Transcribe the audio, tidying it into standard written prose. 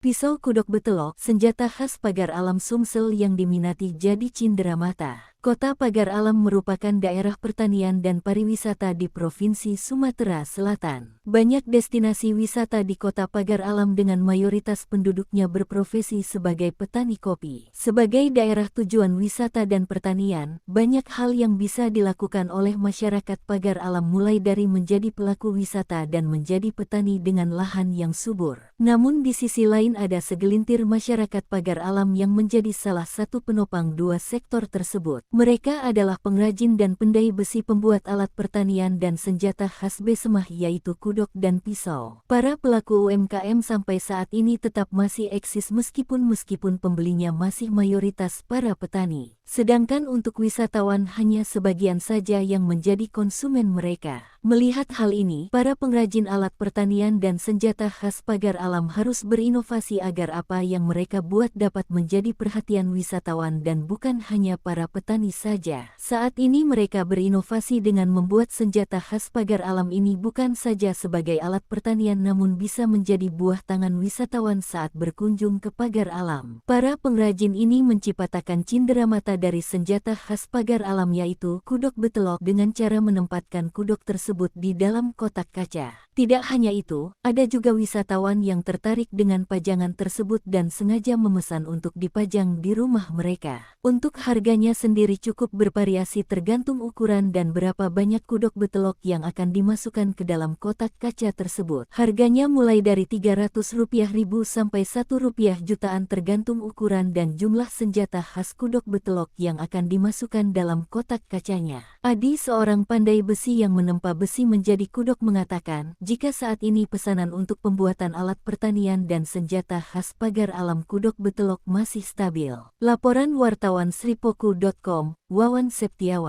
Pisau kudok betelok, senjata khas pagar alam Sumsel yang diminati jadi cenderamata. Kota Pagar Alam merupakan daerah pertanian dan pariwisata di Provinsi Sumatera Selatan. Banyak destinasi wisata di Kota Pagar Alam dengan mayoritas penduduknya berprofesi sebagai petani kopi. Sebagai daerah tujuan wisata dan pertanian, banyak hal yang bisa dilakukan oleh masyarakat Pagar Alam mulai dari menjadi pelaku wisata dan menjadi petani dengan lahan yang subur. Namun di sisi lain ada segelintir masyarakat Pagar Alam yang menjadi salah satu penopang dua sektor tersebut. Mereka adalah pengrajin dan pendai besi, pembuat alat pertanian dan senjata khas Besemah yaitu kudok dan pisau. Para pelaku UMKM sampai saat ini tetap masih eksis meskipun pembelinya masih mayoritas para petani. Sedangkan untuk wisatawan hanya sebagian saja yang menjadi konsumen mereka. Melihat hal ini, para pengrajin alat pertanian dan senjata khas Pagar Alam harus berinovasi agar apa yang mereka buat dapat menjadi perhatian wisatawan dan bukan hanya para petani saja. Saat ini mereka berinovasi dengan membuat senjata khas Pagar Alam ini bukan saja sebagai alat pertanian namun bisa menjadi buah tangan wisatawan saat berkunjung ke Pagar Alam. Para pengrajin ini menciptakan cenderamata dari senjata khas Pagar Alam yaitu kudok betelok dengan cara menempatkan kudok tersebut di dalam kotak kaca. Tidak hanya itu, ada juga wisatawan yang tertarik dengan pajangan tersebut dan sengaja memesan untuk dipajang di rumah mereka. Untuk harganya sendiri cukup bervariasi tergantung ukuran dan berapa banyak kudok betelok yang akan dimasukkan ke dalam kotak kaca tersebut. Harganya mulai dari Rp300.000 sampai Rp1 jutaan tergantung ukuran dan jumlah senjata khas kudok betelok yang akan dimasukkan dalam kotak kacanya. Adi, seorang pandai besi yang menempa besi menjadi kudok, mengatakan, jika saat ini pesanan untuk pembuatan alat pertanian dan senjata khas Pagar Alam kudok betelok masih stabil. Laporan wartawan Sripoku.com, Wawan Septiawan.